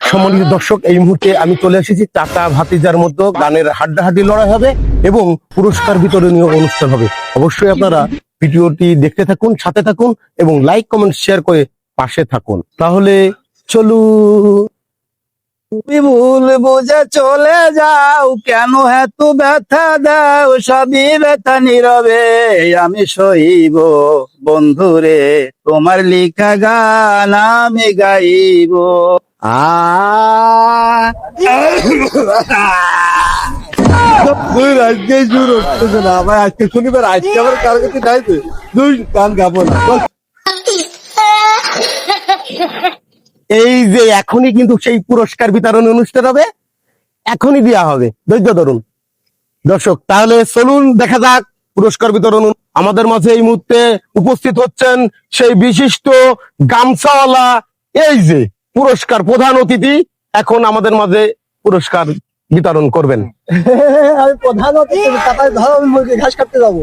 সম্মানিত দর্শক, এই মুহূর্তে আমি চলে এসেছি চাচা ভাতিজার মধ্যে গানের হাড্ডাহাড্ডি লড়াই হবে এবং পুরস্কার বিতরণীয় অনুষ্ঠান হবে। অবশ্যই আপনারা ভিডিওটি দেখতে থাকুন, সাথে থাকুন এবং লাইক কমেন্ট শেয়ার করে পাশে থাকুন। তাহলে চলু। তুমি ভুল বুঝে চলে যাও, কেন এত ব্যথা দাও? সবই ব্যথা নীরবে আমি সইব, বন্ধুরে তোমার লিখা গান আমি গাইব। আজকে শুরু হচ্ছে না ভাই, আজকে শনিবার, আজকে আবার কার কাছে যাইছে? দুই গান গাবো না। এই যে এখনই কিন্তু সেই পুরস্কার বিতরণ অনুষ্ঠান হবে, এখনই দেওয়া হবে, ধৈর্য ধরুন দর্শক। তাহলে চলুন দেখা যাক পুরস্কার বিতরণ। আমাদের মাঝে এই মুহূর্তে উপস্থিত হচ্ছেন সেই বিশিষ্ট গামছাওয়ালা, এই যে পুরস্কার প্রধান অতিথি, এখন আমাদের মাঝে পুরস্কার বিতরণ করবেন। আমি প্রধান অতিথি, তাতায় ধরো আমি মুরগি ঘাস কাটতে যাবো।